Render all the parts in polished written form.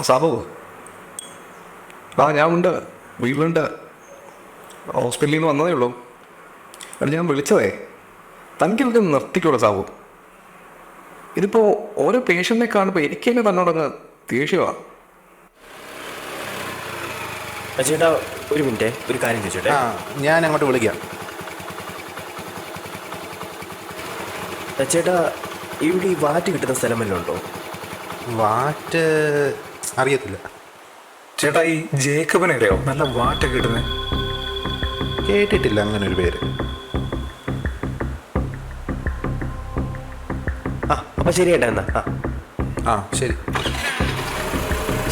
സാബു, ഞാൻ ഉണ്ട്, വീട്ടിലുണ്ട്. ഹോസ്പിറ്റലിൽ നിന്ന് വന്നതേ ഉള്ളൂ. അത് ഞാൻ വിളിച്ചതേ, തനിക്കിതൊക്കെ നിർത്തിക്കോളൂ സാബു. ഇതിപ്പോൾ ഓരോ പേഷ്യൻറ്റിനെ കാണുമ്പോൾ എനിക്ക് തന്നെ തന്നോടങ്ങ് ദേഷ്യമാണ്. ചേട്ടാ ഒരു മിനിറ്റ്, ഒരു കാര്യം ചോദിച്ചോട്ടെ. ഞാൻ അങ്ങോട്ട് വിളിക്കാം. ചേട്ടാ ഇവിടെ ഈ വാറ്റ് കിട്ടുന്ന സ്ഥലം വല്ലതും ഉണ്ടോ? വാറ്റ് അറിയത്തില്ല ചേട്ടാ. ഈ ജേക്കബിനെ അറിയോ? നല്ല വാറ്റൊക്കെ കിട്ടുന്നത്. കേട്ടിട്ടില്ല അങ്ങനെ ഒരു പേര്. അപ്പം ശരി ചേട്ടാ, എന്നാ ശരി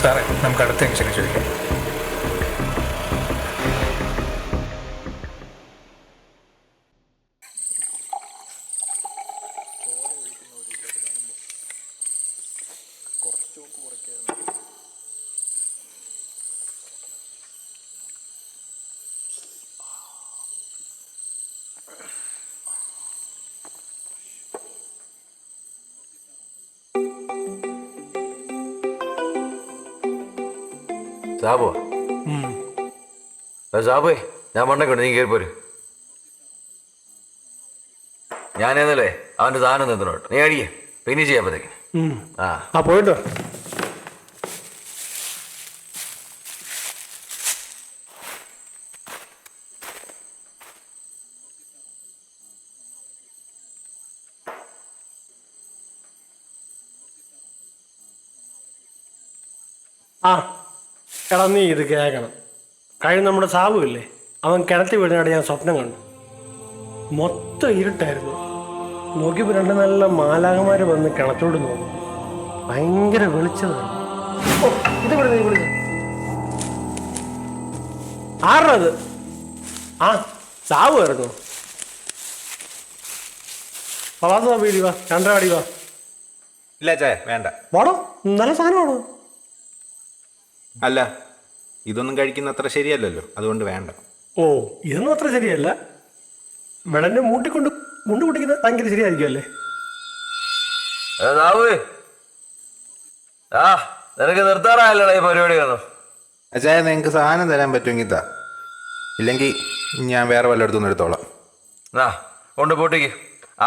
സാറേ, നമുക്ക് അടുത്ത ജംഗ്ഷനിൽ ചോദിക്കാം. സാബുവാ? സാബുവേ, ഞാൻ മണ്ണൊക്കെ നീ കയറി പോര്. ഞാനേന്നല്ലേ അവൻ്റെ സാധനം നിന്നോട്ട് നീ അടിയേ പിന്നെ ചെയ്യാപ്പത്തേക്ക്. പോയിട്ടോ. എടാ നീ ഇത് കേൾക്കണം. കഴിഞ്ഞ നമ്മുടെ സാബു ഇല്ലേ, അവൻ കിണറ്റി വീടിനായിട്ട് ഞാൻ സ്വപ്നം കണ്ടു. മൊത്തം ഇരുട്ടായിരുന്നു. നോക്കിയപ്പോൾ രണ്ട് നല്ല മാലാകന്മാർ വന്ന് കിണറ്റോട് നോക്കും. ഭയങ്കര വെളിച്ചതാണ്. ഇത് വിളിച്ചു ആരണത്? സാബു ആയിരുന്നു. വീടി വാ, രണ്ടരവാടി വാ. ഇല്ല ചായ വേണ്ട. വാടോ, നല്ല സാധനമാണോ? അല്ല, ഇതൊന്നും കഴിക്കുന്ന അത്ര ശരിയല്ലല്ലോ, അതുകൊണ്ട് വേണ്ട. ഇതൊന്നും അത്ര ശരിയല്ല. മെടന്റെ മൂട്ടിക്കൊണ്ട് മുണ്ട് കുട്ടിക്കുന്നത് ഭയങ്കര ശരിയായിരിക്കും അല്ലേ? നിനക്ക് നിർത്താറായല്ലോ ഈ പരിപാടി. അച്ചായ, നിങ്ങൾക്ക് സാധനം തരാൻ പറ്റുമെങ്കിൽ താ, ഇല്ലെങ്കിൽ ഞാൻ വേറെ വല്ലയിടത്തുനിന്ന് എടുത്തോളാം. കൊണ്ട് പൊട്ടിക്ക്,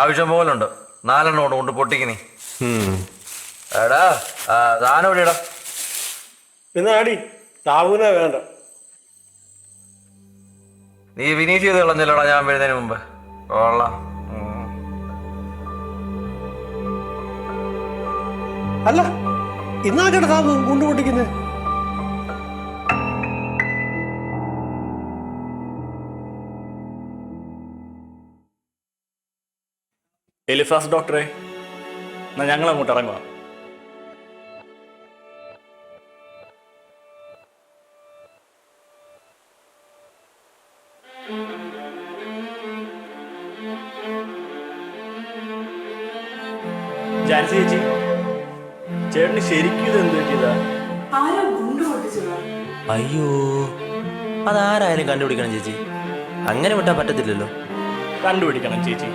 ആവശ്യം പോലുണ്ട്. 4 കൊണ്ട് പൊട്ടിക്ക് നീ. എടാ സാധനം എവിടെയാടാ? പിന്നെ ആടി സാബുവിനെ വേണ്ട. നീ ഫിനിഷ് ചെയ്ത് കളഞ്ഞല്ലോടാ ഞാൻ വരുന്നതിന് മുമ്പ്. കൊള്ളാം. അല്ല, ഇന്നാക്കട്ടെ സാബു മുണ്ട് പൊട്ടിക്കുന്നത്. എലിഫാസ് ഡോക്ടറെ, എന്നാ ഞങ്ങൾ അങ്ങോട്ട് ഇറങ്ങുക. ജാൻസി ചേച്ചി, ചേട്ടന് ശരിക്കും ഇത് എന്ത് പറ്റിയതാ? ആരോ ഗുണ്ട് പൊട്ടിച്ചതാ. അയ്യോ, അതാരായാലും കണ്ടുപിടിക്കണം ചേച്ചി. അങ്ങനെ വിട്ടാൽ പറ്റത്തില്ലല്ലോ. കണ്ടുപിടിക്കണം ചേച്ചി.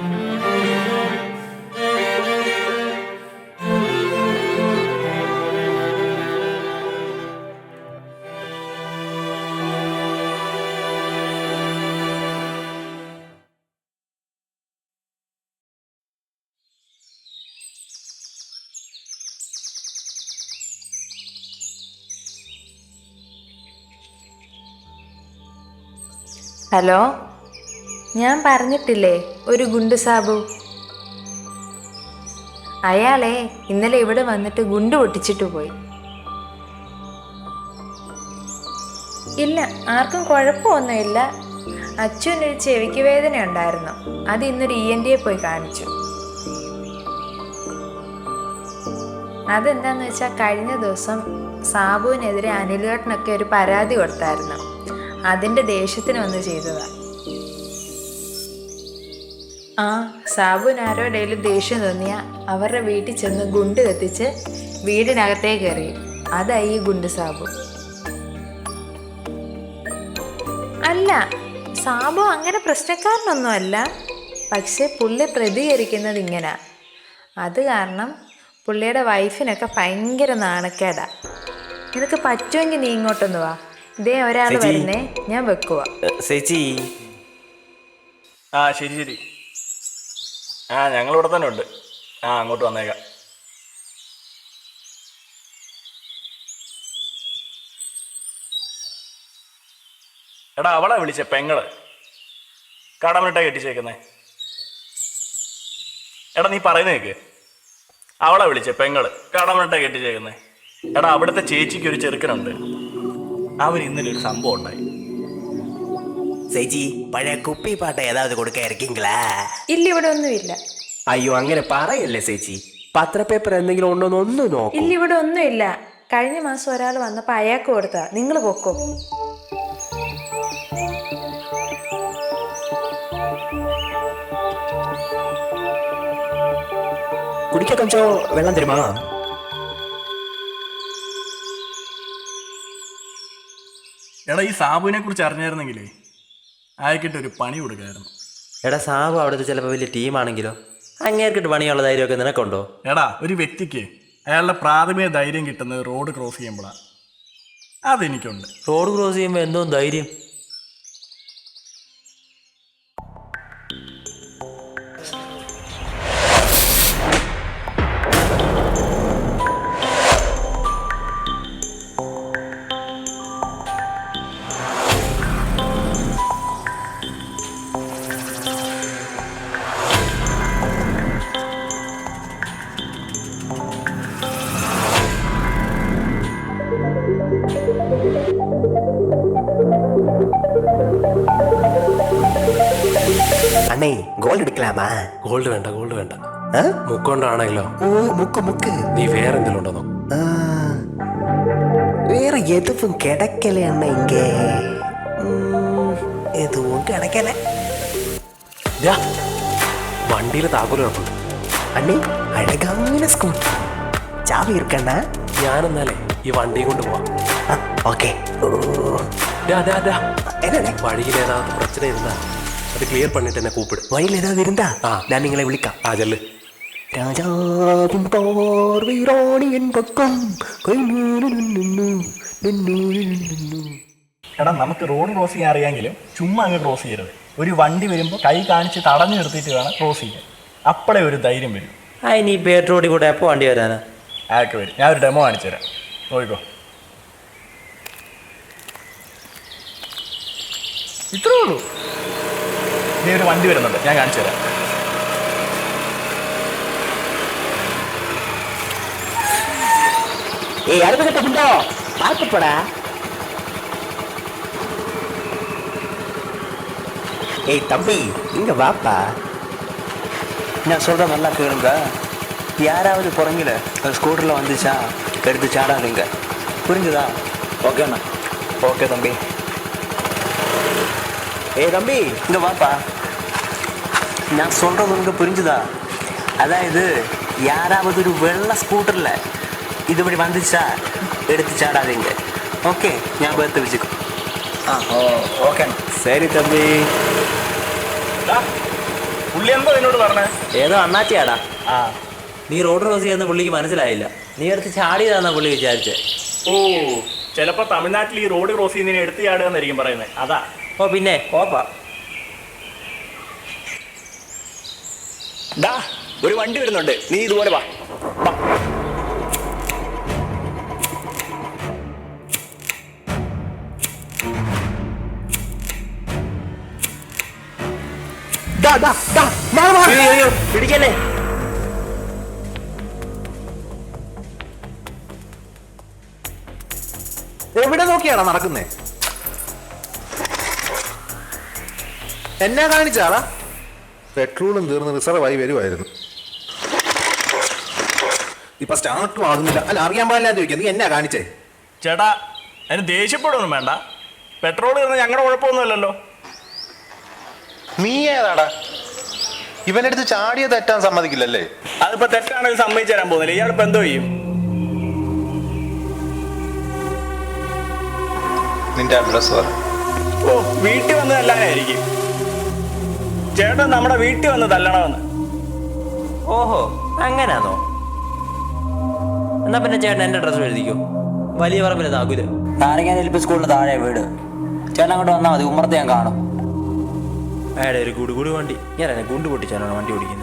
ഹലോ, ഞാൻ പറഞ്ഞിട്ടില്ലേ ഒരു ഗുണ്ട് സാബു. അയാളെ ഇന്നലെ ഇവിടെ വന്നിട്ട് ഗുണ്ട് പൊട്ടിച്ചിട്ട് പോയി. ഇല്ല, ആർക്കും കുഴപ്പമൊന്നുമില്ല. അച്ഛനൊരു ചെവിക്ക് വേദന ഉണ്ടായിരുന്നു. അത് ഇന്നൊരു ENT പോയി കാണിച്ചു. അതെന്താന്ന് വെച്ചാൽ കഴിഞ്ഞ ദിവസം സാബുവിനെതിരെ അനിലേട്ടനൊക്കെ ഒരു പരാതി കൊടുത്തായിരുന്നു. അതിൻ്റെ ദേഷ്യത്തിന് വന്ന് ചെയ്തതാ. ആ സാബുവിന് ആരോടേലും ദേഷ്യം തോന്നിയ അവരുടെ വീട്ടിൽ ചെന്ന് ഗുണ്ട് കത്തിച്ച് വീടിനകത്തേക്ക് എറിയും. അതായി ഈ ഗുണ്ട് സാബു. അല്ല, സാബു അങ്ങനെ പ്രശ്നക്കാരനൊന്നുമല്ല. പക്ഷെ പുള്ളി പ്രതികരിക്കുന്നത് ഇങ്ങനെ. അത് കാരണം പുള്ളിയുടെ വൈഫിനൊക്കെ ഭയങ്കര നാണക്കേടാ. നിനക്ക് പറ്റുമെങ്കിൽ നീ ഇങ്ങോട്ടൊന്ന് വാ. ഇതേ ഒരാൾ വരുന്നേ, ഞാൻ വെക്കുക. ചേച്ചി. ആ ശരി ശരി. ആ ഞങ്ങൾ ഇവിടെ തന്നെ ഉണ്ട്. ആ അങ്ങോട്ട് വന്നേക്കാം. എടാ, അവളെ വിളിച്ച പെങ്ങള് കടമിട്ടാ കെട്ടിച്ചേക്കുന്നേ. എടാ നീ പറയുന്ന കേക്ക്. അവളെ വിളിച്ച പെങ്ങള് കടമിട്ടാ കെട്ടിച്ചേക്കുന്നേ. എടാ, അവിടുത്തെ ചേച്ചിക്ക് ഒരു ചെറുക്കനുണ്ട്. അവൻ ഇന്നലെ ഒരു സംഭവം ഉണ്ടായി. ചേച്ചി, പഴയ കുപ്പി പാട്ട ഏതാവത് കൊടുക്കായിരിക്കീങ്കളാ? ഇല്ല, ഇവിടെ ഒന്നുമില്ല. അയ്യോ, അങ്ങനെ പറയല്ലേ ചേച്ചി. പത്രപേപ്പർ എന്തെങ്കിലും ഉണ്ടോന്ന് ഒന്ന് നോക്കൂ. ഇല്ല, ഇവിടെ ഒന്നുമില്ല. കഴിഞ്ഞ മാസം ഒരാൾ വന്നപ്പോൾ അയാൾക്ക് കൊടുത്താ. നിങ്ങൾ പൊക്കോ. കുടിക്കാൻ കൊഞ്ചോ വെള്ളം തരുമാ? എടാ, ഈ സാബുവിനെ കുറിച്ച് അറിഞ്ഞായിരുന്നെങ്കിലേ അയക്കിട്ട് ഒരു പണി കൊടുക്കായിരുന്നു. എടാ, സാബു അവിടുത്തെ ചിലപ്പോൾ വലിയ ടീമാണെങ്കിലോ? അങ്ങേർക്കിട്ട് പണിയുള്ള ധൈര്യമൊക്കെ നിനക്കുണ്ടോ? എടാ, ഒരു വ്യക്തിക്ക് അയാളുടെ പ്രാഥമിക ധൈര്യം കിട്ടുന്നത് റോഡ് ക്രോസ് ചെയ്യുമ്പോഴാണ്. അതെനിക്കുണ്ട്. റോഡ് ക്രോസ് ചെയ്യുമ്പോൾ എന്തോ ധൈര്യം? അണ്ണേ, ഗോൾഡ് എടുക്കലാമാ? ഗോൾഡ് വേണ്ട, ഗോൾഡ് വേണ്ട. മുക്കൊണ്ടാണെങ്കിലോ? ഓ, മുക്ക്. നീ വേറെ എന്തെങ്കിലും ഉണ്ടോ? വേറെ എതുവും കിടക്കലേ അണ്ണ? ഇങ്ക എതുവും കിടക്കലേ. വണ്ടിയിൽ താക്കോല് കിടപ്പുണ്ട്. അണ്ണേ, അഴകാങ്ങനെ സ്കൂട്ടർ ചാവി ഇരിക്കണ്ണ. ഞാനെന്നാലേ ഈ വണ്ടിയും കൊണ്ട് പോവാം. ഓക്കെ. വഴിയിലേതാത്ത പ്രശ്നം ഇരുന്നാ അത് ക്ലിയർ പണിട്ട് എന്നെ കൂപ്പിടും. വഴിയിൽ ഏതാ വരുന്നാ? ഞാൻ നിങ്ങളെ വിളിക്കാം. ആ ചെല്ല്. രാജാവിൻ പാർവീറാണിയൻ പക്കം. എടാ, നമുക്ക് റോഡ് ക്രോസ് ചെയ്യാൻ അറിയാമെങ്കിലും ചുമ്മാ അങ്ങ് ക്രോസ് ചെയ്യരുത്. ഒരു വണ്ടി വരുമ്പോൾ കൈ കാണിച്ച് തടഞ്ഞു നിർത്തിയിട്ട് വേണം ക്രോസ് ചെയ്യാൻ. അപ്പോഴേ ഒരു ധൈര്യം വരും. ഇനി പേട്ട് റോഡിൽ കൂടെ എപ്പോൾ വണ്ടി വരാനാ? അതൊക്കെ വരും. ഞാൻ ഒരു ഡെമോ കാണിച്ചു തരാം, നോക്കിക്കോ. ഇത്രേ ഉള്ളൂ. നീ ഒരു വണ്ടി വരുന്നുണ്ട്, ഞാൻ കാണിച്ചു തരാം. അടുത്ത് കിട്ടുന്നുണ്ടോ? പാർക്കപ്പെടാ. தம்பி, இங்க வாப்பா. நான் சொல்ற நல்லா கேளுங்க. யாராவது புறங்கில ஸ்கூட்டர்ல வந்துச்சா எடுத்து சாடாதுங்க, புரிஞ்சுதா? ஓகேண்ணா. ஓகே தம்பி. தம்பி, இங்க வாப்பா. நான் சொல்றது உனக்கு புரிஞ்சுதா? அதாவது யாராவது ஒரு வெள்ளை ஸ்கூட்டரில் இதுபடி வந்துச்சா எடுத்து சாடாதீங்க. ஓகே, ஞாபகம் எடுத்து வச்சுக்கோ. ഓക്കെ சரி தம்பி. ഡാ, പുള്ളി എന്തോ എന്നോട് പറഞ്ഞേ? ഏതോ അണ്ണാച്ചിയാടാ. ആ, നീ റോഡ് ക്രോസ് ചെയ്യുന്ന പുള്ളിക്ക് മനസ്സിലായില്ല. നീ എടുത്ത് ചാടിയതാന്നാ പുള്ളി വിചാരിച്ചേ. ഓ, ചിലപ്പോ തമിഴ്നാട്ടിൽ ഈ റോഡ് ക്രോസ് ചെയ്യുന്നതിന് എടുത്ത് ചാടുക എന്നായിരിക്കും പറയുന്നത്. അതാ. ഓ പിന്നെ കോപ്പാ. ഡാ, ഒരു വണ്ടി വരുന്നുണ്ട്, നീ ഇതുപോലെ വാ. വാ. അയ്യോ, പിടിക്കല്ലേ. എവിടെ നോക്കിയാടാ നടക്കുന്നേ? എന്നാ കാണിച്ചാടാ? പെട്രോളും തീർന്ന് റിസർവായി വരുമായിരുന്നു. ഇപ്പൊ സ്റ്റാർട്ടും ആകുന്നില്ല. അല്ല, അറിയാൻ പാടില്ലാതെ ചോദിക്കാം, നീ എന്നാ കാണിച്ചേ? ചേട്ടാ, അതിന് ദേഷ്യപ്പെടുമൊന്നും വേണ്ട. പെട്രോൾ തീർന്ന് ഞങ്ങളുടെ കുഴപ്പമൊന്നുമില്ലല്ലോ. നീ ഏതാടാ? ഇവനെടുത്ത് ചാടിയ തെറ്റാൻ സമ്മതിക്കില്ലല്ലേ? അതിപ്പോ തെറ്റാണെങ്കിൽ സമ്മതിച്ചു തരാൻ പോകുന്നില്ല. ഇയാളിപ്പോ എന്തോ ചെയ്യും? നിന്റെ അഡ്രസ് പറ. ഓ, വീട്ടിൽ വന്ന് തല്ലാനായിരിക്കും. ചേട്ടൻ നമ്മുടെ വീട്ടിൽ വന്ന് തല്ലണമെന്ന്. ഓഹോ, അങ്ങനാന്നോ? എന്നാ പിന്നെ ചേട്ടൻ എൻ്റെ അഡ്രസ്സ് എഴുതിക്കോ. വലിയ പറമ്പിൽ താക്കൂല്. നാരങ്ങാനെൽപ്പ് സ്കൂളിന് താഴെ വീട്. ചേട്ടൻ അങ്ങോട്ട് വന്നാൽ മതി, ഉമ്മറത്ത് ഞാൻ കാണും. അയാളെ ഒരു ഗുഡുഗുഡു വണ്ടി. ഞാനെ ഗുണ്ട് പൊട്ടിച്ചാലാണ് വണ്ടി ഓടിക്കുന്നത്.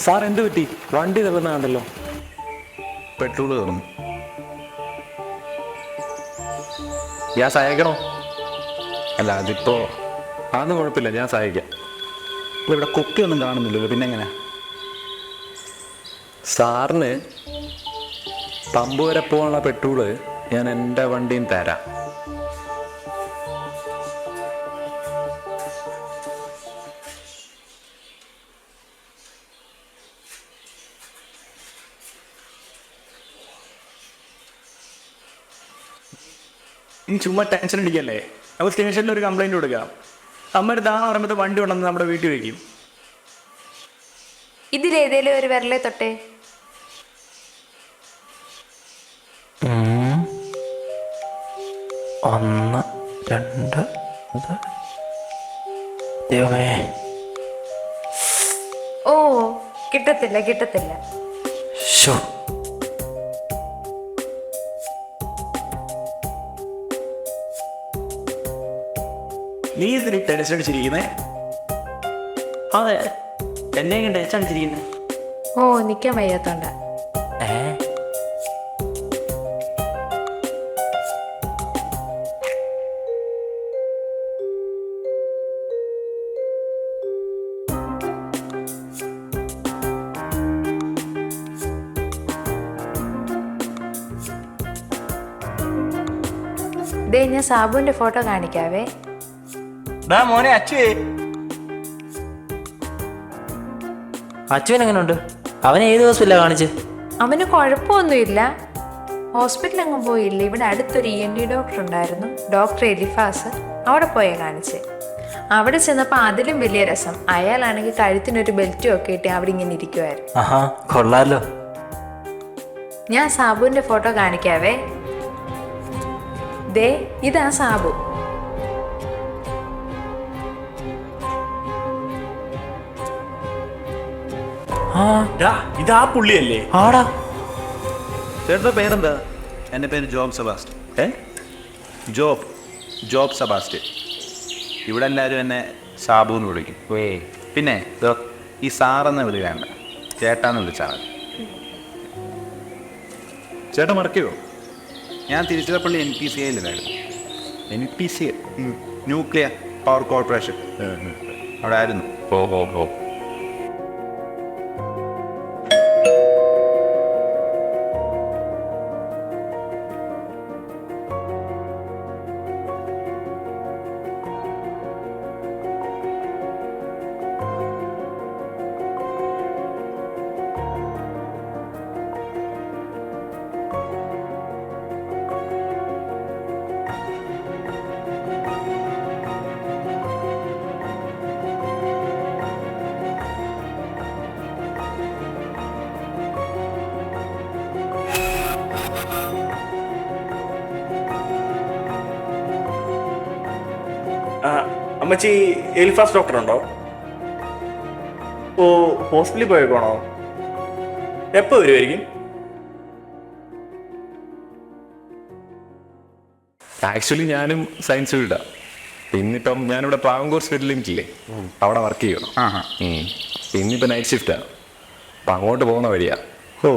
സാർ എന്ത് പറ്റി? വണ്ടി തള്ളുന്നതാണല്ലോ. പെട്രോൾ തീർന്നു. ഞാൻ സഹായിക്കണോ? അല്ല, അതിപ്പോ അതൊന്നും കുഴപ്പമില്ല, ഞാൻ സഹായിക്കാം. ഇവിടെ കുപ്പിയൊന്നും കാണുന്നില്ലല്ലോ, പിന്നെ എങ്ങനെ? സാറിന് പമ്പ് വരെ പോകാനുള്ള പെട്രോള് ഞാൻ എൻ്റെ വണ്ടിയും തരാം. ഇനി ചുമ്മാ ടെൻഷൻ അടിക്കല്ലേ. നമുക്ക് സ്റ്റേഷനിൽ ഒരു കംപ്ലൈൻറ്റ് കൊടുക്കാം. അമ്മ ഒരു ദാഹം പറയുമ്പോൾ വണ്ടി കൊണ്ടുവന്ന് നമ്മുടെ വീട്ടിൽ വയ്ക്കും. ഇതിലേതേലും ഒരു വിരലെ തൊട്ടേ. ഒന്ന് രണ്ട് ദൈവമേ. ഓ, കിട്ടത്തില്ല കിട്ടത്തില്ല. ഷോ, നീ ഇതിന് ടെൻഷൻ അടിച്ചിരിക്കുന്നേ? അതെ, എന്നെ കണ്ട് ചടിച്ചിരിക്കുന്നത്. ഓ, നിൽക്കാൻ വയ്യാത്തോണ്ട. ദേ, ഞാൻ സാബുവിന്റെ ഫോട്ടോ കാണിക്കാവേ. ഡാ മോനെ, അച്ചുവേ. അച്ഛൻ എങ്ങനെയുണ്ട്? അവനെ ഏത് ഹോസ്പിറ്റലാണ് കാണിച്ച്? അവന് കുഴപ്പമൊന്നുമില്ല. ഹോസ്പിറ്റലിൽ അങ്ങ് പോയില്ല. ഇവിടെ അടുത്തൊരു ENT ഡോക്ടർ ഉണ്ടായിരുന്നു, ഡോക്ടർ എലിഫാസ്. അവിടെ പോയാ കാണിച്ച്. അവിടെ ചെന്നപ്പോൾ അതിലും വലിയ രസം. അയാളാണെങ്കിൽ കഴുത്തിനൊരു ബെൽറ്റും ഒക്കെ ഇട്ട് അവിടെ ഇങ്ങനെ ഇരിക്കുമായിരുന്നു. ആഹാ, കൊള്ളാലോ. ഞാൻ സാബുവിന്റെ ഫോട്ടോ കാണിക്കാവേ. ദേ, ഇതാ സാബു. ഇതാ പുള്ളിയല്ലേ? ആടാ. ചേട്ടൻ്റെ പേരെന്താ? എൻ്റെ പേര് ജോബ് സെബാസ്റ്റ്യൻ. Job Sebastian. ഇവിടെ എല്ലാവരും എന്നെ സാബു എന്ന് വിളിക്കും. പിന്നെ ഈ സാറെന്ന് വിളി വേണ്ട, ചേട്ടാന്ന് വിളിച്ചാൽ മതി. ചേട്ടൻ മറക്കയോ? ഞാൻ തിരുച്ചിറപ്പള്ളി NPCIലായിരുന്നു. NPC? ന്യൂക്ലിയർ പവർ കോർപ്പറേഷൻ അവിടെ ആയിരുന്നു. ഓ. അമ്മച്ചി എലിഫാസ് ഡോക്ടർ ഉണ്ടോ? ഓ, ഹോസ്പിറ്റലിൽ പോയേക്കോണോ? എപ്പോൾ വരുമായിരിക്കും? ആക്ച്വലി ഞാനും സയൻസ് ഫീൽഡാണ്. ഇന്നിപ്പം ഞാനിവിടെ ട്രാവൻകൂർ സ്പെഷ്യൽ ലിമിറ്റില്ലേ, അവിടെ വർക്ക് ചെയ്യണം. ഇന്നിപ്പോൾ നൈറ്റ് ഷിഫ്റ്റാണ്. അപ്പം അങ്ങോട്ട് പോകുന്ന വഴിയാ. ഓ,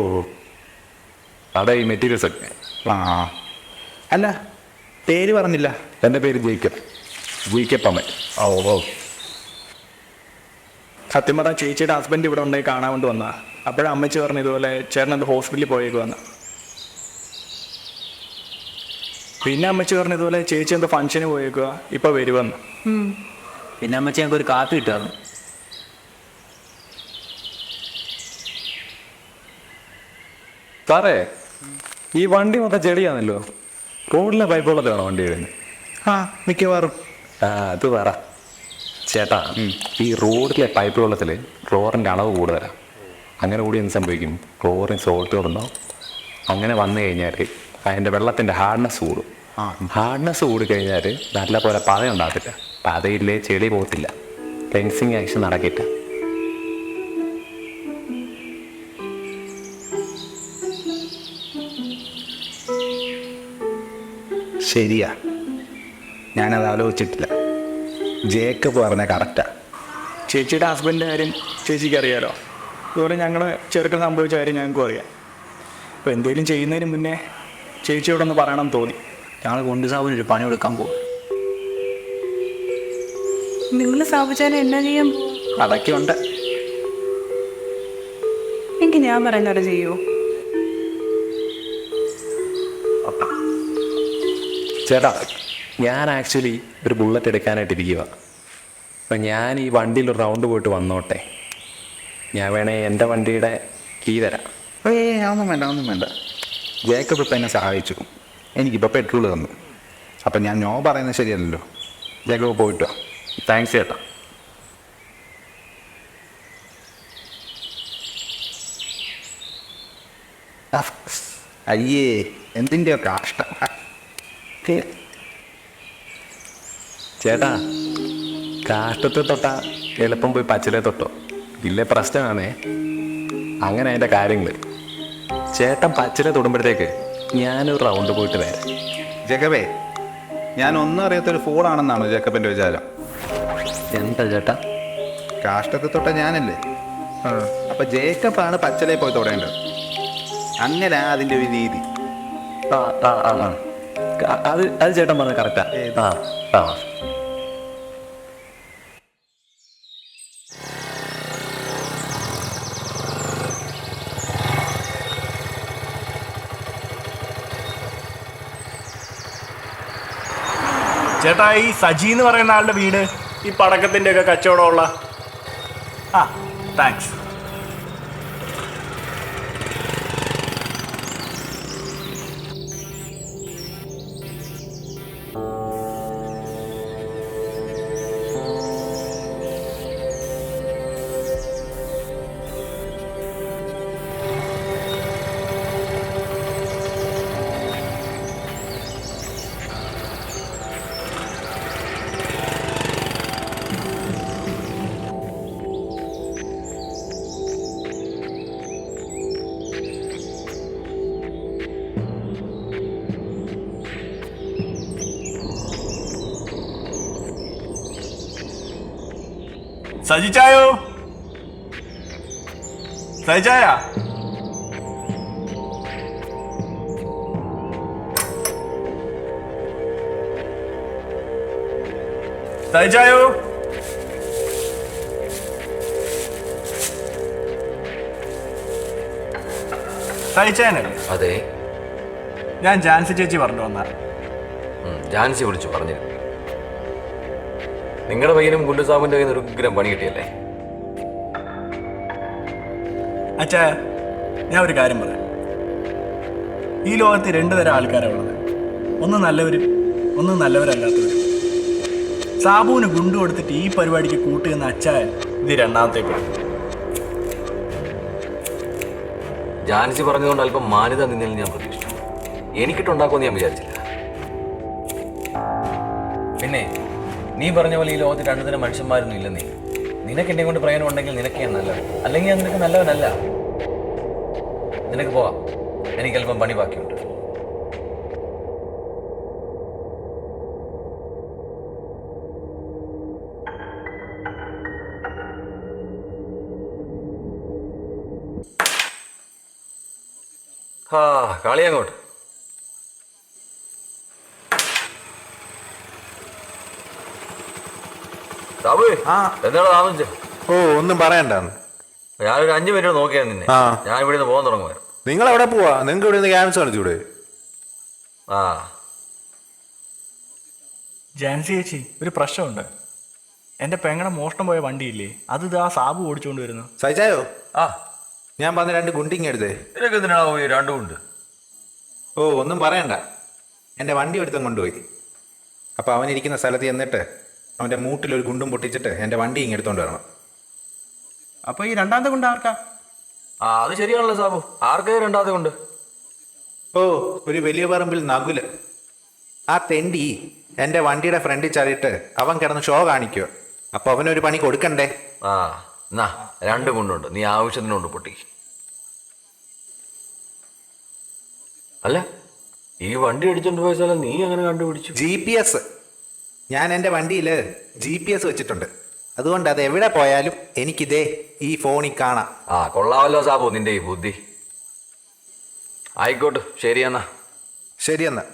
അവിടെ ഈ മെറ്റീരിയൽസ് ഒക്കെ. അല്ല, പേര് പറഞ്ഞില്ല. എൻ്റെ പേര് ജേക്കബ്, GK പമ്മൻ. ഓ. സത്യം പറഞ്ഞാൽ ചേച്ചിയുടെ ഹസ്ബൻഡ് ഇവിടെ ഉണ്ടെങ്കിൽ കാണാൻ വേണ്ടി വന്നാ. അപ്പോഴാണ് അമ്മച്ചി പറഞ്ഞു ഇതുപോലെ ചേട്ടൻ അത് ഹോസ്പിറ്റലിൽ പോയേക്കുവന്ന്. പിന്നെ അമ്മച്ചി പറഞ്ഞു ഇതുപോലെ ചേച്ചി എന്തോ ഫംഗ്ഷന് പോയേക്കുക, ഇപ്പൊ വരുവന്ന്. പിന്നെ അമ്മച്ചി ഞങ്ങൾക്ക് ഒരു കാപ്പി കിട്ടാറുണ്ട്. സാറേ, ഈ വണ്ടി മൊത്തം ചെടിയാണല്ലോ. റോഡിലെ പൈപ്പുള്ളതാണോ വണ്ടി വരുന്നത്? മിക്കവാറും. അത് പറ ചേട്ടാ. ഈ റോഡിലെ പൈപ്പ് വെള്ളത്തിൽ ക്ലോറിൻ്റെ അളവ് കൂടുതലാണ്. അങ്ങനെ കൂടി എന്ത് സംഭവിക്കും? ക്ലോറിൻ സോൾട്ട് കൊടുണ്ടാവും. അങ്ങനെ വന്നു കഴിഞ്ഞാൽ അതിൻ്റെ വെള്ളത്തിൻ്റെ ഹാർഡ്നെസ് കൂടും. ഹാർഡ്നെസ് കൂടിക്കഴിഞ്ഞാൽ നല്ല പോലെ പത ഉണ്ടാകത്തില്ല. പതയില്ലേ ചെളി പോകത്തില്ല, ക്ലെൻസിങ് ആക്ഷൻ നടക്കില്ല. ശരിയാ, ഞാനത് ആലോചിച്ചിട്ടില്ല. ജേക്കബ് പറഞ്ഞ കറക്റ്റാ. ചേച്ചിയുടെ ഹസ്ബൻഡിൻ്റെ കാര്യം ചേച്ചിക്ക് അറിയാലോ. ഇതുപോലെ ഞങ്ങൾ ചെറുക്കൻ സംഭവിച്ച കാര്യം ഞങ്ങൾക്കും അറിയാം. അപ്പോൾ എന്തെങ്കിലും ചെയ്യുന്നതിന് മുന്നേ ചേച്ചിയോട് ഒന്ന് പറയണം തോന്നി. ഞങ്ങൾ കൊണ്ട് സാബുവിനൊരു പണി കൊടുക്കാൻ പോകും. നിങ്ങൾ സ്ഥാപിച്ചാൽ എന്നാ ചെയ്യാൻ പോകും? അതൊക്കെ ഉണ്ട്. എനിക്ക് ഞാൻ പറയുന്നവരെ ചെയ്യൂ. ചേട്ടാ, ഞാൻ ആക്ച്വലി ഒരു ബുള്ളറ്റ് എടുക്കാനായിട്ടിരിക്കുക. അപ്പം ഞാൻ ഈ വണ്ടിയിൽ ഒരു റൗണ്ട് പോയിട്ട് വന്നോട്ടെ. ഞാൻ വേണേ എൻ്റെ വണ്ടിയുടെ കീ തരാം. ഒന്നും വേണ്ട. ജേക്കബ് ഇപ്പം എന്നെ സഹായിച്ചു. എനിക്കിപ്പോൾ പെട്രോൾ തന്നു. അപ്പം ഞാൻ നോ പറയുന്നത് ശരിയല്ലല്ലോ. ജേക്കബ് പോയിട്ടോ. താങ്ക്സ് ചേട്ടാ. അയ്യേ, എന്തിൻ്റെയോ കാഷ്ടം. ചേട്ടാ, കാഷ്ടത്തെ തൊട്ടാ എളുപ്പം പോയി പച്ചിലെ തൊട്ടോ? ഇല്ലേ പ്രശ്നമാണേ. അങ്ങനെ അതിൻ്റെ കാര്യങ്ങൾ. ചേട്ടൻ പച്ചിലെ തൊടുമ്പോഴത്തേക്ക് ഞാനൊരു റൗണ്ട് പോയിട്ട് വരാം. ജേക്കബേ, ഞാൻ ഒന്നും അറിയാത്തൊരു ഫോളാണെന്നാണോ ജേക്കബിൻ്റെ വിചാരം? എന്താ ചേട്ടാ? കാഷ്ടത്തെ തൊട്ട ഞാനല്ലേ. അപ്പം ജേക്കബാണ് പച്ചലേ പോയി തൊടേണ്ടത്. അങ്ങനെ അതിൻ്റെ ഒരു രീതി. അത് ചേട്ടൻ പറഞ്ഞ കറക്റ്റാ. ചേട്ടാ, ഈ സജി എന്ന് പറയുന്ന ആളുടെ വീട് ഈ പടക്കത്തിൻ്റെ ഒക്കെ കച്ചവടമുള്ള. താങ്ക്സ്. സജിച്ചായോ? സജിച്ചായ തയ്ച്ചായോ? തയ്ച്ചാനല്ലേ? അതെ. ഞാൻ ജാൻസി ചേച്ചി പറഞ്ഞു വന്ന. ജാൻസി വിളിച്ചു പറഞ്ഞു. നിങ്ങളുടെ പയ്യനും ഗുണ്ടുസാബിന്റെ കയ്യിൽ നിന്ന് ഒരു ഉഗ്രം പണി കിട്ടിയല്ലേ? അച്ഛാ, ഞാൻ ഒരു കാര്യം പറയാം. ഈ ലോകത്ത് 2 തരം ആൾക്കാരാണ് ഉള്ളത്. ഒന്ന് നല്ലവരും, ഒന്ന് നല്ലവരല്ലാത്തവരും. സാബുവിന് ഗുണ്ടു കൊടുത്തിട്ട് ഈ പരിപാടിക്ക് കൂട്ടുന്ന അച്ചായൻ ഇത് 2ാമത്തെ പേര്. ജാൻസി പറഞ്ഞതുകൊണ്ട് അല്പം മാന്യത നിന്നിൽ ഞാൻ പ്രതീക്ഷിച്ചു. എനിക്കിട്ടുണ്ടാക്കുമെന്ന് ഞാൻ വിചാരിച്ചില്ല. പിന്നെ നീ പറഞ്ഞ പോലെ ഈ ലോകത്ത് 2 തരം മനുഷ്യന്മാരൊന്നും ഇല്ലെന്നേ. നിനക്ക് എന്നെ കൊണ്ട് പ്രയോജനം ഉണ്ടെങ്കിൽ നിനക്ക് ഞാൻ നല്ലത്, അല്ലെങ്കിൽ ഞാൻ നിനക്ക് നല്ലവനല്ല. നിനക്ക് പോവാം, എനിക്കല്പം പണി ബാക്കിയുണ്ട്. കളി അങ്ങോട്ട്. സാബു, എന്താണ് താമസിച്ചത്? ഓ, ഒന്നും പറയണ്ടാന്ന്. ഞാനൊരു 5 മിനിറ്റ് നോക്കിയാ നിന്നെ. ഞാൻ ഇവിടെ നിന്ന് പോകാൻ തുടങ്ങുമായിരുന്നു. നിങ്ങൾ എവിടെ പോവാ? നിങ്ങൾക്ക് ഇവിടെ നിന്ന് ക്യാൻസ് കാണിച്ചൂടെ? ആ, ജാൻസി ചേച്ചി, ഒരു പ്രശ്നമുണ്ട്. എൻ്റെ പെങ്ങളുടെ മോഷണം പോയ വണ്ടിയില്ലേ, അത് ഇതാ സാബു ഓടിച്ചുകൊണ്ട് വരുന്നു. സഹിച്ചായോ? ആ, ഞാൻ പറഞ്ഞ 2 ഗുണ്ടിങ് എടുത്തേ. നിനക്ക് എന്തിനാ പോയി 2 കൊണ്ട്? ഓ, ഒന്നും പറയണ്ട. എൻ്റെ വണ്ടി എടുത്തും കൊണ്ടുപോയി. അപ്പോൾ അവനിരിക്കുന്ന സ്ഥലത്ത് ചെന്നിട്ട് അവൻ്റെ മൂട്ടിലൊരു ഗുണ്ടും പൊട്ടിച്ചിട്ട് എൻ്റെ വണ്ടി ഇങ്ങ് എടുത്തോണ്ട് വരണം. അപ്പോൾ ഈ 2ാമത്തെ കൊണ്ട് ആർക്കാ? ആ, അത് ശരിയാണല്ലോ സാബു. ആർക്കേ 2ാമത്തെ കൊണ്ട്? ഓ, ഒരു വലിയ പറമ്പിൽ നകുല്. ആ തെണ്ടി എൻ്റെ വണ്ടിയുടെ ഫ്രണ്ടിൽ ചാടിയിട്ട് അവൻ കിടന്ന് ഷോ കാണിക്കുക. അപ്പോൾ അവനൊരു പണി കൊടുക്കണ്ടേ? ആ, എന്നാ 2 കൊണ്ടുണ്ട്. നീ ആവശ്യത്തിനുണ്ട് പൊട്ടി. അല്ല, ഈ വണ്ടി അടിച്ചോണ്ട് പോയ സ്ഥലം നീ എങ്ങനെ കണ്ടുപിടിച്ചു? GPS. ഞാൻ എൻ്റെ വണ്ടിയിൽ GPS വെച്ചിട്ടുണ്ട്. അതുകൊണ്ട് അത് എവിടെ പോയാലും എനിക്കിതേ ഈ ഫോണിൽ കാണാം. ആ, കൊള്ളാമല്ലോ സാബു നിന്റെ ഈ ബുദ്ധി. ആയിക്കോട്ടെ, ശരിയെന്നാ. ശരിയെന്നാ.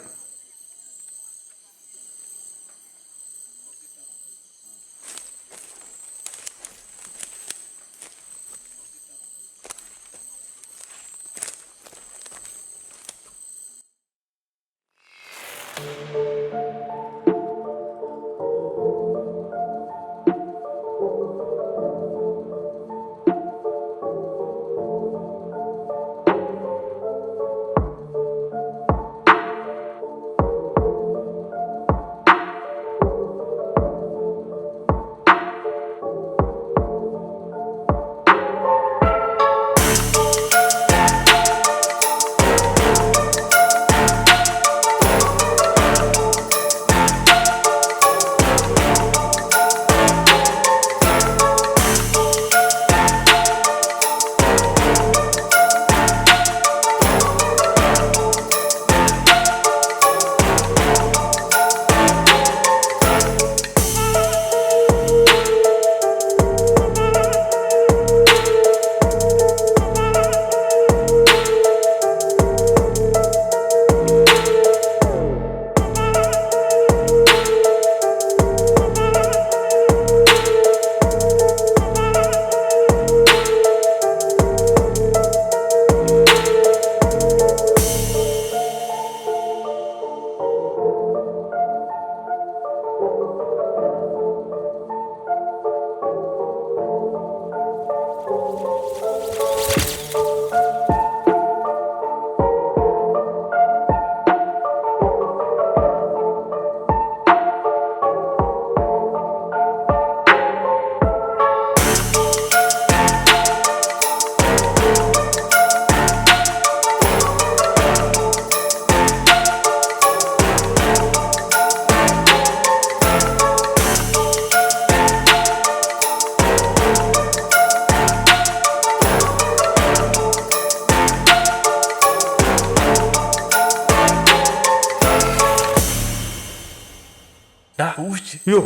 അയ്യോ,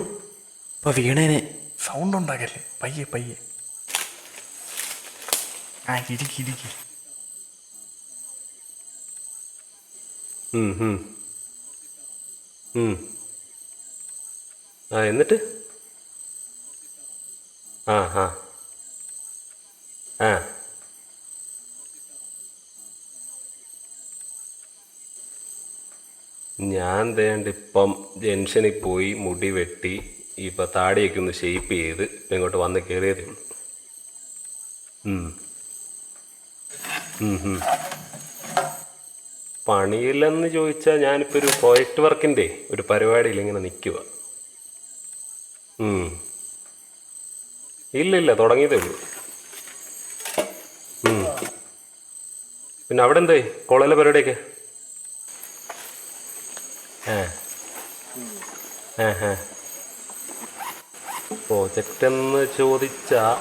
ഇപ്പൊ വീണേനെ. സൗണ്ട് ഉണ്ടാക്കല്ലേ, പയ്യെ പയ്യെ. ആ, ഇരിക്കി. ആ എന്നിട്ട് ആ ആ ആ ഞാൻ ഇപ്പം ജംഗ്ഷനിൽ പോയി മുടി വെട്ടി ഇപ്പം താടിയൊക്കെ ഒന്ന് ഷേപ്പ് ചെയ്ത് ഇങ്ങോട്ട് വന്ന് കയറിയതേ ഉള്ളൂ. പണിയില്ലെന്ന് ചോദിച്ചാൽ ഞാനിപ്പോൾ ഒരു പ്രോജക്റ്റ് വർക്കിൻ്റെ ഒരു പരിപാടിയിൽ ഇങ്ങനെ നിൽക്കുക. ഇല്ല തുടങ്ങിയതേ ഉള്ളൂ. പിന്നെ അവിടെ എന്തേ കോളേജിലെ പരിപാടിയൊക്കെ? പ്രോജക്റ്റ് എന്ന് ചോദിച്ചാൽ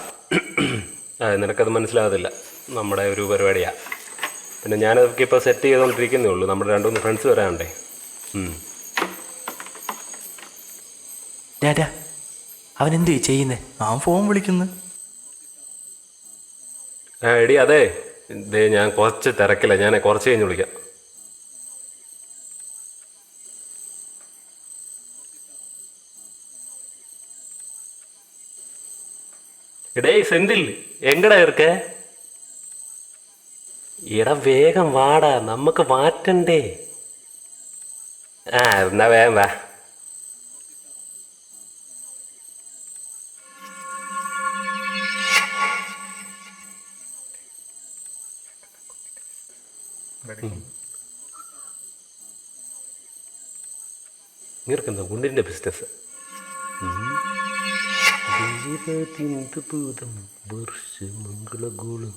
നിനക്കത് മനസ്സിലാകത്തില്ല. നമ്മുടെ ഒരു പരിപാടിയാണ്. പിന്നെ ഞാനതൊക്കെ ഇപ്പോൾ സെറ്റ് ചെയ്തുകൊണ്ടിരിക്കുന്നേ ഉള്ളൂ. നമ്മുടെ 2-3 ഫ്രണ്ട്സ് വരാനുണ്ടേ. അവനെന്തു ചെയ്യുന്നേ? അവൻ ഫോൺ വിളിക്കുന്നു. എടി അതെ, ഞാൻ കുറച്ച് തിരക്കില്ല. ഞാൻ കുറച്ച് കഴിഞ്ഞ് വിളിക്കാം. എടേ സെന്തിൽ, എങ്ങടാ ഇരിക്കേ? എടാ വേഗം വാടാ, നമുക്ക് മാറ്റണ്ടേ. എന്നാ വേഗം വാ. നിനക്കെന്താ ഗുണ്ടിൻ്റെ ബിസിനസ്? വർഷമംഗളഗോളം.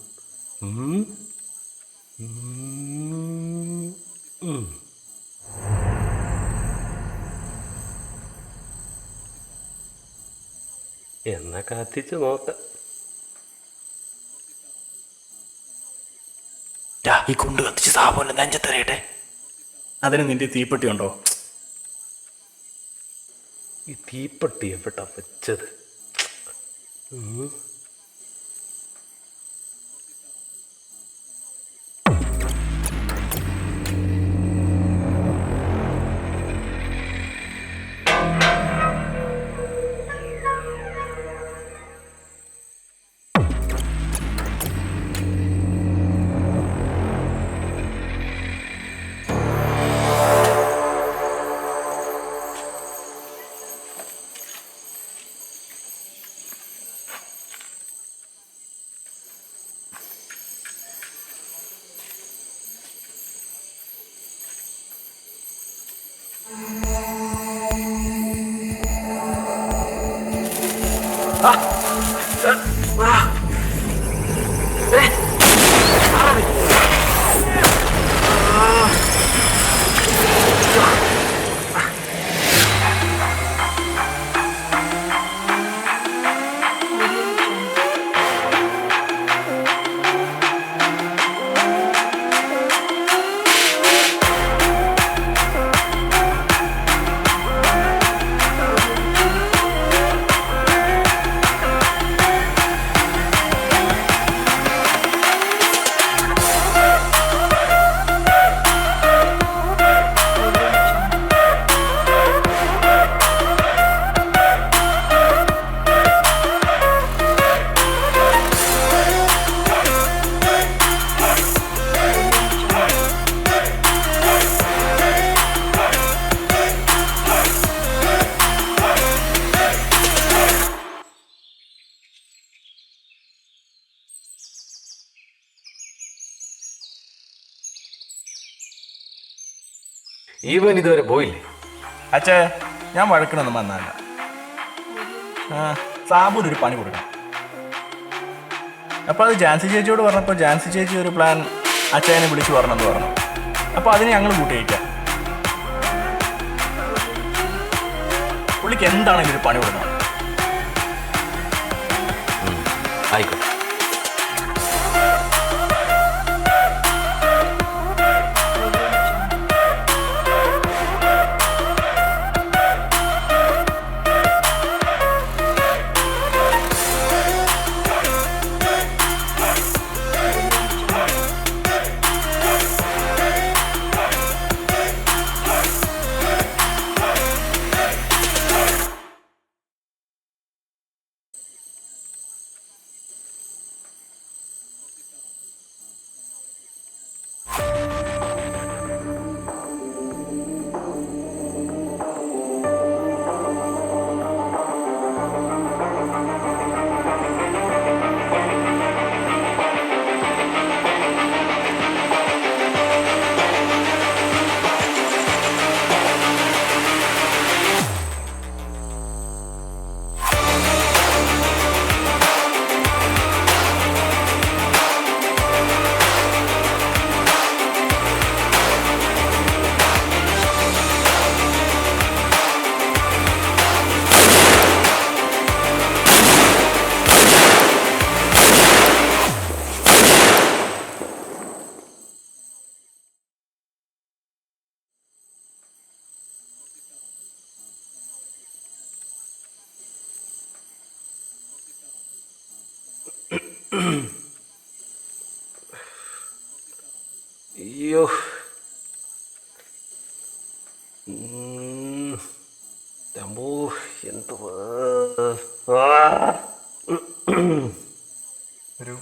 എന്നാ കത്തിച്ച് നോക്കാം. ഈ കൊണ്ട് കത്തിച്ച് സാബുവിന്റെ നെഞ്ചത്തറിയട്ടെ. അതിന് നിന്റെ തീപ്പെട്ടി ഉണ്ടോ? ഈ തീപ്പെട്ടി എവിടാ വെച്ചത്? ഈവൻ ഇതുവരെ പോയില്ലേ? അച്ഛേ, ഞാൻ വഴക്കിനൊന്നും വന്നല്ല. സാബുനൊരു പണി കൊടുക്കണം. അപ്പോൾ അത് ജാൻസി ചേച്ചിയോട് പറഞ്ഞപ്പോൾ ജാൻസി ചേച്ചി ഒരു പ്ലാൻ അച്ഛനെ വിളിച്ചു പറഞ്ഞെന്ന് പറഞ്ഞു. അപ്പോൾ അതിന് ഞങ്ങൾ കൂട്ടിയേക്കാം. പുള്ളിക്ക് എന്താണെങ്കിലും ഒരു പണി കൊടുക്കണം. ആയിക്കോട്ടെ. അയ്യോ. അമ്മോ എന്തുവാ. ഒരു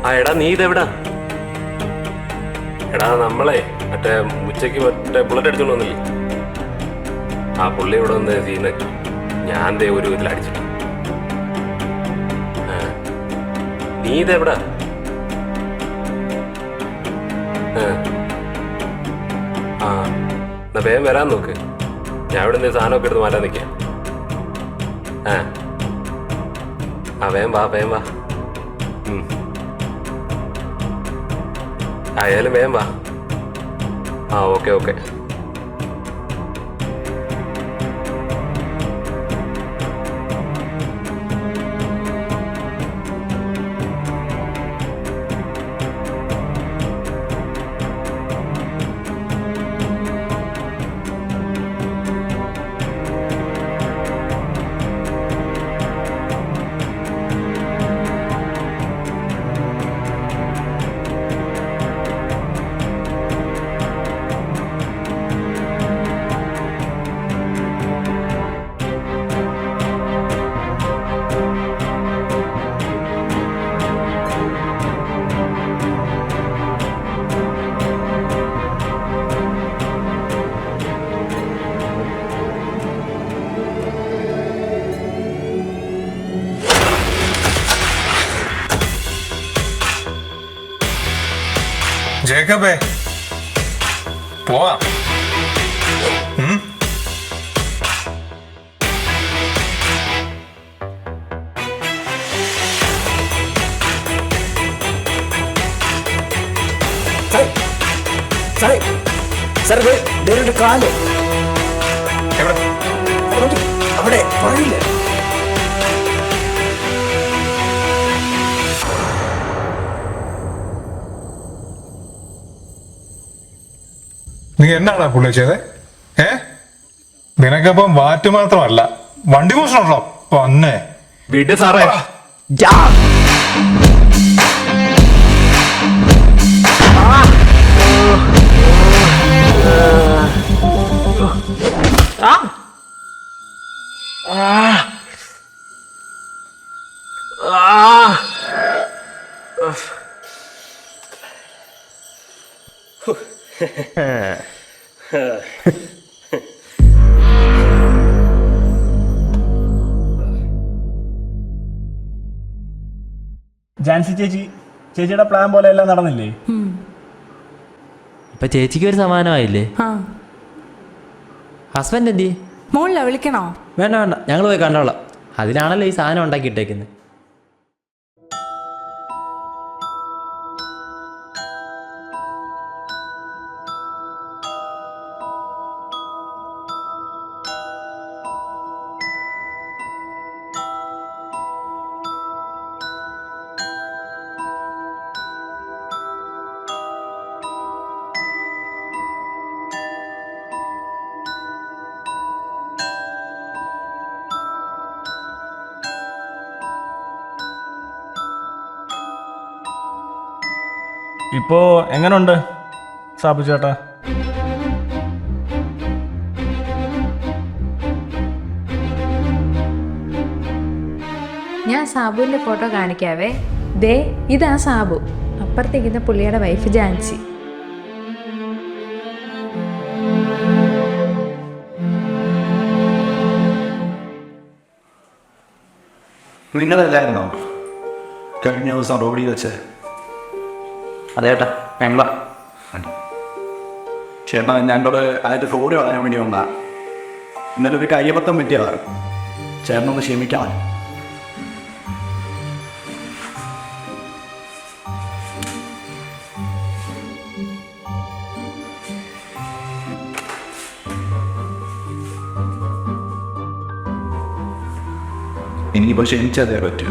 ആ എടാ നീ ഇതെവിടാ? എടാ നമ്മളെ മറ്റേ ഉച്ചയ്ക്ക് മറ്റേ ബുള്ളറ്റ് അടിച്ചോണ്ട് വന്നില്ലേ? ആ പുള്ളി ഇവിടെ വന്ന് ചെയ്യുന്ന ഞാൻ ദേ ഒരു ഇതിൽ അടിച്ചിട്ടു. നീ ഇതെവിടാ? ആ എന്നാ വേഗം വരാൻ നോക്ക്. ഞാൻ ഇവിടെ നിന്ന് സാധനമൊക്കെ എടുത്ത് മാറ്റാൻ നിൽക്കാം. ആ വേഗം വാ വേഗം വാ. ആയാലും വേഗം വാ. ആ ഓക്കെ ഓക്കെ. ജേക്കബേ പോവാം. കാല് അവിടെ പറയില്ല. നീ എന്നാടാ പുള്ളി ചെയ്തേ? നിനക്കപ്പം വാറ്റ് മാത്രമല്ല വണ്ടി മോഷണമല്ലോ പന്നെ. വിട് സാറേ. ജാൻസി ചേച്ചിയുടെ പ്ലാൻ പോലെ എല്ലാം നടന്നില്ലേ? ഇപ്പൊ ചേച്ചിക്ക് ഒരു സമാനമായില്ലേ? ഹസ്ബൻഡ് എന്തി? മോളില വിളിക്കണോ? വേണ്ട വേണ്ട, ഞങ്ങൾ പോയി കണ്ടോളാം. അതിനാണല്ലോ ഈ സാധനം ഉണ്ടാക്കിയിട്ടേക്കുന്നത്. ഇപ്പോ എങ്ങനുണ്ട് സാബു ചേട്ടാ? ഞാൻ സാബുവിൻ്റെ ഫോട്ടോ കാണിക്കാവേ. ദേ ഇതാ സാബു, അപ്പുറത്തേക്കുന്ന പുള്ളിയുടെ വൈഫ് ജാൻസി. നിങ്ങളല്ലായിരുന്നോ കഴിഞ്ഞ ദിവസം റോഡിൽ വെച്ച്? അതേട്ടാ ഞങ്ങളാ. ചേട്ടാ ഞങ്ങളോട് അതിൻ്റെ റോഡ് കളയാൻ വേണ്ടി വന്നാ. ഇന്നലെ ഒരു കയ്യബദ്ധം പറ്റിയതാണ്. ചേട്ടനൊന്ന് ക്ഷമിക്കാൻ. ഇനിയിപ്പോൾ ക്ഷമിച്ചതേ പറ്റൂ.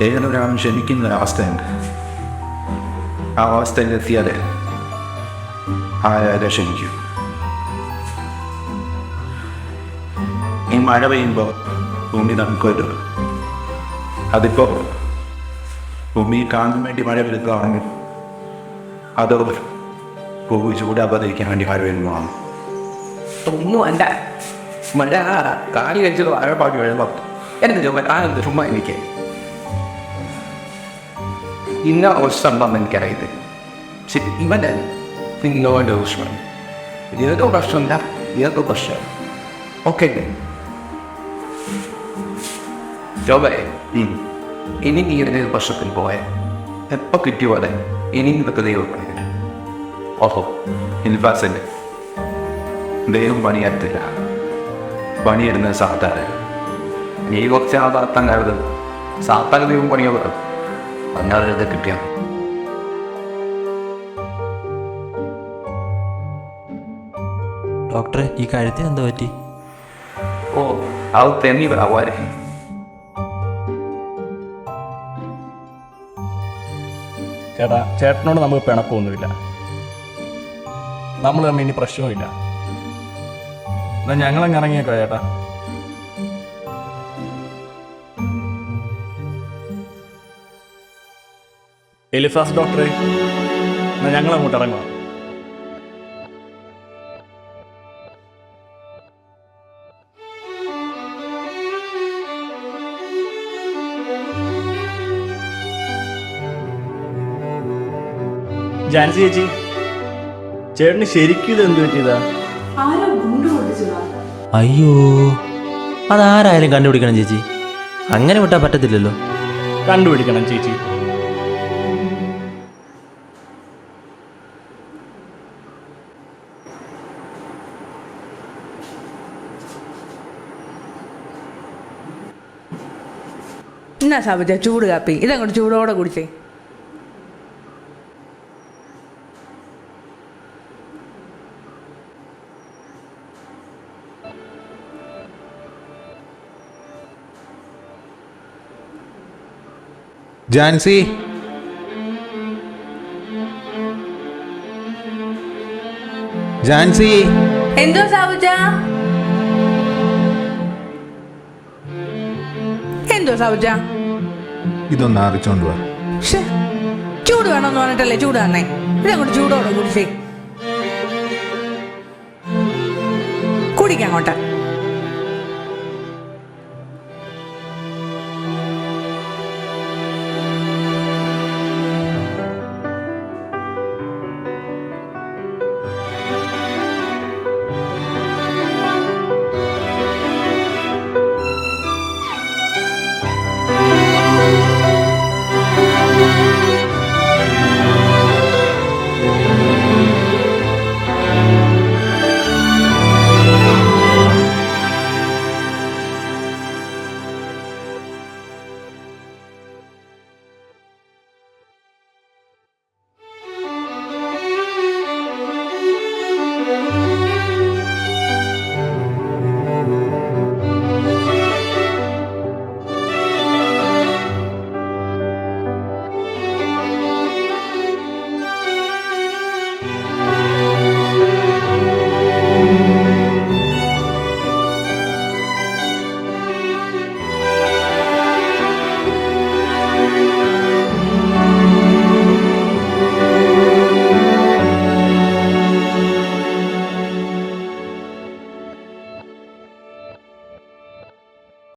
ഏതൊരാളും ക്ഷമിക്കുന്ന ഒരവസ്ഥയുണ്ട്. ആ അവസ്ഥയിലെത്തിയാൽ ആരെ ക്ഷമിക്കൂ. ഈ മഴ പെയ്യുമ്പോൾ ഭൂമി തണുക്കുമല്ലോ. അതിപ്പോൾ ഭൂമി കാണാൻ വേണ്ടി മഴ പെയ്യുകയാണെങ്കിൽ അത് ഭൂമി ചൂടാകാതിരിക്കാൻ വേണ്ടി മഴ പെയ്യുന്നതാണ്. ഒന്നും അല്ല, മഴ കാലി കഴിച്ചത് അഴപ്പാക്കി കഴിയുമ്പോൾ എന്ത് ചുമ്മാ എനിക്ക് ഇന്ന അവസ്ഥ എനിക്കറിയത്. ശരി, ഇവൻ്റെ നിന്നോൻ്റെ പ്രശ്നം ഇതൊക്കെ പ്രശ്നമില്ല, ഇതൊക്കെ പ്രശ്നം. ഓക്കെ ജോബേ, ഇനി നീ ഇതിൻ്റെ പ്രശ്നത്തിൽ പോയ എപ്പോൾ കിട്ടിയ പോലെ ഇനി ഇതൊക്കെ ദൈവം പണിയില്ല. ഓഹോ, ഇൻഫാസിൻ്റെ ദൈവം പണിയെത്തില്ല, പണിയിടുന്നത് സാത്താറ്. നീ കുറച്ച് സാത്താൻ കരുത്, സാത്താൻ ദൈവം പണിയോ പറയും. അങ്ങനെ കിട്ടിയാൽ ഡോക്ടറെ, ഈ കഴുത്തിന് എന്താ പറ്റി? ഓ, അത് തെന്നി വരാവാരെ. ചേട്ടനോട് നമുക്ക് പിണക്കമൊന്നുമില്ല, നമ്മൾ തമ്മിൽ ഇനി പ്രശ്നവുമില്ല. എന്നാൽ ഞങ്ങളങ്ങ് ഇറങ്ങിയേക്കോ ചേട്ടാ. എലിഫാസ് ഡോക്ടറെ, എന്നാൽ ഞങ്ങളങ്ങോട്ട് ഇറങ്ങുക. ജാൻസി ചേച്ചി, ചേട്ടന് ശരിക്കും ഇത് എന്ത് പറ്റിയതാ? അയ്യോ, അതാരായാലും കണ്ടുപിടിക്കണം ചേച്ചി. അങ്ങനെ വിട്ടാൽ പറ്റത്തില്ലല്ലോ. കണ്ടുപിടിക്കണം ചേച്ചി. എന്നാ സാബുജ ചൂട് കാപ്പി, ഇതങ്ങോട്ട് ചൂടോടെ കുടിച്ചേ. ജാൻസി, ജാൻസി. എന്തോ സാബുജ? എന്തോ സാബുജ? ഇതൊന്ന് അറിയിച്ചോണ്ട് വാ. ചൂട് വേണമെന്ന് പറഞ്ഞിട്ടല്ലേ ചൂട് തന്നെ. ഇതങ്ങോട്ട് ചൂടോടെ കുടിച്ചേ. കുടിക്കാം അങ്ങോട്ട്.